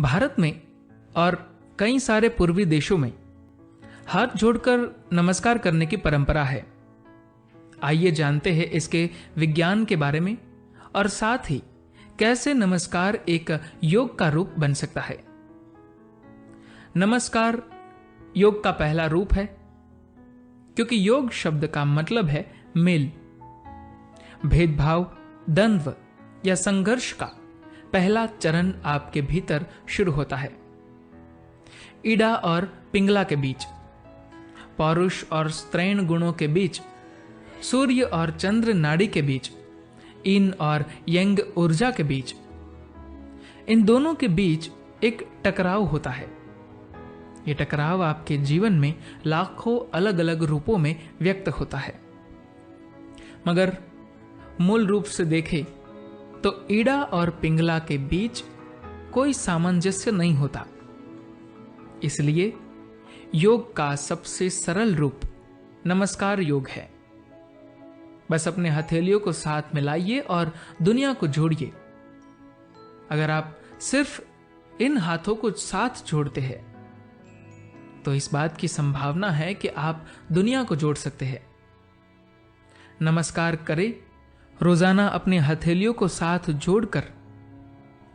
भारत में और कई सारे पूर्वी देशों में हाथ जोड़कर नमस्कार करने की परंपरा है। आइए जानते हैं इसके विज्ञान के बारे में और साथ ही कैसे नमस्कार एक योग का रूप बन सकता है। नमस्कार योग का पहला रूप है, क्योंकि योग शब्द का मतलब है मेल। भेदभाव, द्वंद्व या संघर्ष का पहला चरण आपके भीतर शुरू होता है। इड़ा और पिंगला के बीच, पौरुष और स्त्रैण गुणों के बीच, सूर्य और चंद्र नाड़ी के बीच, इन और यंग ऊर्जा के बीच, इन दोनों के बीच एक टकराव होता है। यह टकराव आपके जीवन में लाखों अलग अलग रूपों में व्यक्त होता है, मगर मूल रूप से देखें तो ईड़ा और पिंगला के बीच कोई सामंजस्य नहीं होता। इसलिए योग का सबसे सरल रूप नमस्कार योग है। बस अपने हथेलियों को साथ मिलाइए और दुनिया को जोड़िए। अगर आप सिर्फ इन हाथों को साथ जोड़ते हैं तो इस बात की संभावना है कि आप दुनिया को जोड़ सकते हैं। नमस्कार करें, रोजाना अपने हथेलियों को साथ जोड़कर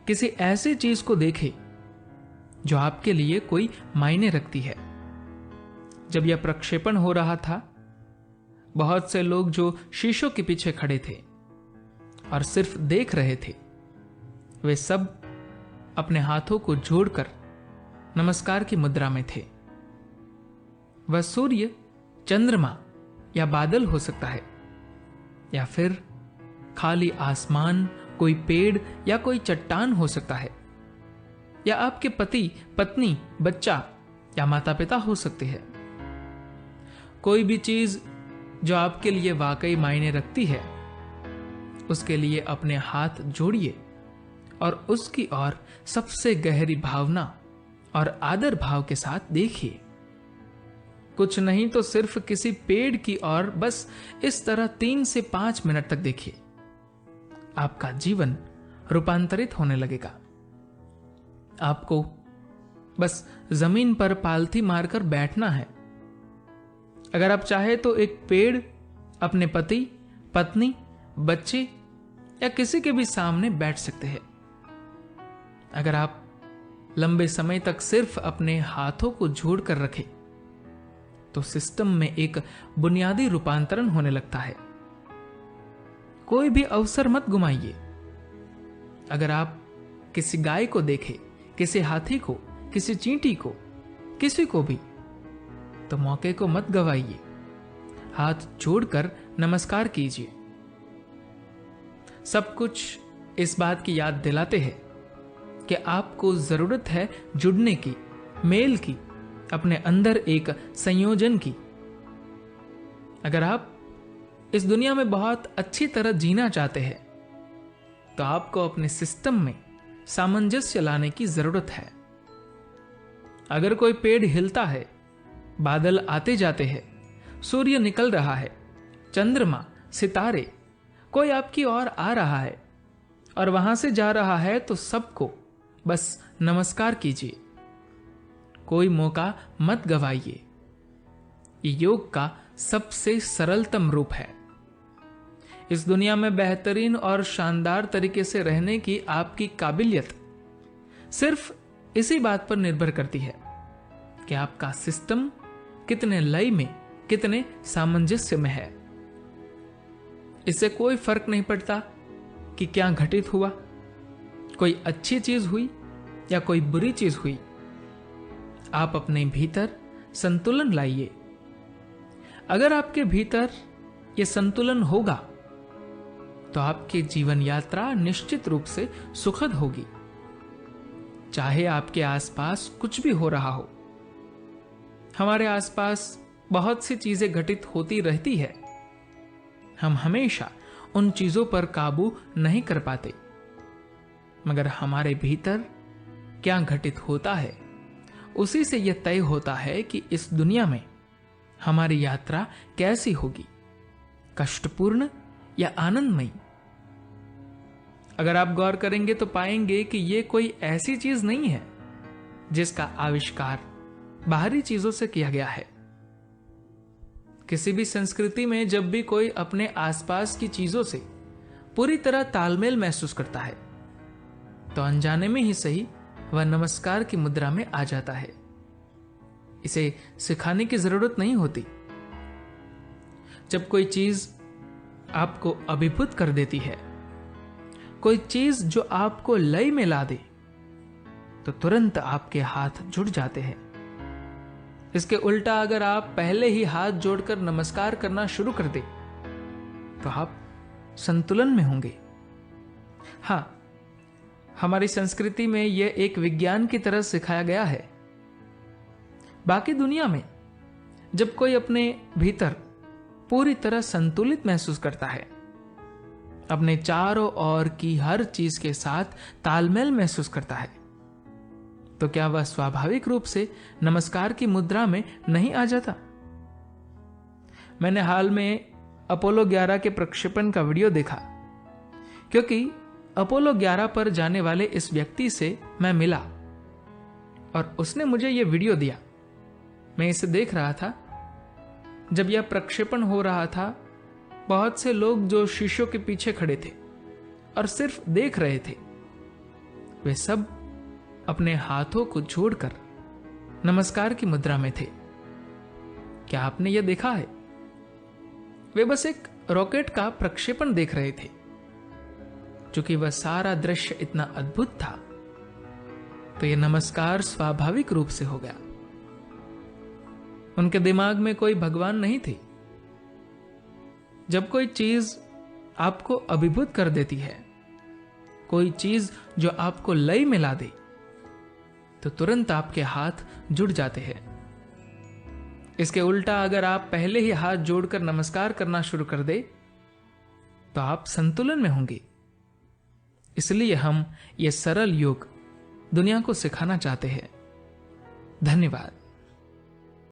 किसी ऐसी चीज को देखें जो आपके लिए कोई मायने रखती है। जब यह प्रक्षेपण हो रहा था, बहुत से लोग जो शीशों के पीछे खड़े थे और सिर्फ देख रहे थे, वे सब अपने हाथों को जोड़कर नमस्कार की मुद्रा में थे। वह सूर्य, चंद्रमा या बादल हो सकता है, या फिर खाली आसमान, कोई पेड़ या कोई चट्टान हो सकता है, या आपके पति, पत्नी, बच्चा या माता पिता हो सकते हैं। कोई भी चीज जो आपके लिए वाकई मायने रखती है, उसके लिए अपने हाथ जोड़िए और उसकी ओर सबसे गहरी भावना और आदर भाव के साथ देखिए। कुछ नहीं तो सिर्फ किसी पेड़ की ओर बस इस तरह 3 से 5 मिनट तक देखिए। आपका जीवन रूपांतरित होने लगेगा। आपको बस जमीन पर पालथी मारकर बैठना है। अगर आप चाहे तो एक पेड़ अपने पति, पत्नी, बच्चे या किसी के भी सामने बैठ सकते हैं। अगर आप लंबे समय तक सिर्फ अपने हाथों को जोड़कर रखें तो सिस्टम में एक बुनियादी रूपांतरण होने लगता है। कोई भी अवसर मत गुमाइए। अगर आप किसी गाय को देखें, किसी हाथी को, किसी चींटी को, किसी को भी, तो मौके को मत गवाइए। हाथ जोड़कर नमस्कार कीजिए। सब कुछ इस बात की याद दिलाते हैं कि आपको जरूरत है जुड़ने की, मेल की, अपने अंदर एक संयोजन की। अगर आप इस दुनिया में बहुत अच्छी तरह जीना चाहते हैं तो आपको अपने सिस्टम में सामंजस्य लाने की जरूरत है। अगर कोई पेड़ हिलता है, बादल आते जाते हैं, सूर्य निकल रहा है, चंद्रमा, सितारे, कोई आपकी ओर आ रहा है और वहां से जा रहा है, तो सबको बस नमस्कार कीजिए। कोई मौका मत गवाइए। ये योग का सबसे सरलतम रूप है। इस दुनिया में बेहतरीन और शानदार तरीके से रहने की आपकी काबिलियत सिर्फ इसी बात पर निर्भर करती है कि आपका सिस्टम कितने लय में, कितने सामंजस्य में है। इससे कोई फर्क नहीं पड़ता कि क्या घटित हुआ, कोई अच्छी चीज हुई या कोई बुरी चीज हुई। आप अपने भीतर संतुलन लाइए। अगर आपके भीतर यह संतुलन होगा तो आपकी जीवन यात्रा निश्चित रूप से सुखद होगी। चाहे आपके आसपास कुछ भी हो रहा हो। हमारे आसपास बहुत सी चीजें घटित होती रहती है। हम हमेशा उन चीजों पर काबू नहीं कर पाते, मगर हमारे भीतर क्या घटित होता है, उसी से यह तय होता है कि इस दुनिया में हमारी यात्रा कैसी होगी, कष्टपूर्ण या आनंदमयी। अगर आप गौर करेंगे तो पाएंगे कि यह कोई ऐसी चीज नहीं है जिसका आविष्कार बाहरी चीजों से किया गया है। किसी भी संस्कृति में जब भी कोई अपने आसपास की चीजों से पूरी तरह तालमेल महसूस करता है तो अनजाने में ही सही वह नमस्कार की मुद्रा में आ जाता है। इसे सिखाने की जरूरत नहीं होती। जब कोई चीज आपको अभिभूत कर देती है, कोई चीज जो आपको लय में ला दे, तो तुरंत आपके हाथ जुड़ जाते हैं। इसके उल्टा अगर आप पहले ही हाथ जोड़कर नमस्कार करना शुरू कर दे तो आप संतुलन में होंगे। हां, हमारी संस्कृति में यह एक विज्ञान की तरह सिखाया गया है। बाकी दुनिया में जब कोई अपने भीतर पूरी तरह संतुलित महसूस करता है, अपने चारों ओर की हर चीज के साथ तालमेल महसूस करता है, तो क्या वह स्वाभाविक रूप से नमस्कार की मुद्रा में नहीं आ जाता? मैंने हाल में अपोलो 11 के प्रक्षेपण का वीडियो देखा, क्योंकि अपोलो 11 पर जाने वाले इस व्यक्ति से मैं मिला और उसने मुझे यह वीडियो दिया। मैं इसे देख रहा था। जब यह प्रक्षेपण हो रहा था, बहुत से लोग जो शीशों के पीछे खड़े थे और सिर्फ देख रहे थे, वे सब अपने हाथों को जोड़कर नमस्कार की मुद्रा में थे। क्या आपने यह देखा है? वे बस एक रॉकेट का प्रक्षेपण देख रहे थे। चूंकि वह सारा दृश्य इतना अद्भुत था, तो यह नमस्कार स्वाभाविक रूप से हो गया। उनके दिमाग में कोई भगवान नहीं थे। जब कोई चीज आपको अभिभूत कर देती है, कोई चीज जो आपको लय में ला दे, तो तुरंत आपके हाथ जुड़ जाते हैं। इसके उल्टा अगर आप पहले ही हाथ जोड़कर नमस्कार करना शुरू कर दे तो आप संतुलन में होंगे। इसलिए हम यह सरल योग दुनिया को सिखाना चाहते हैं। धन्यवाद।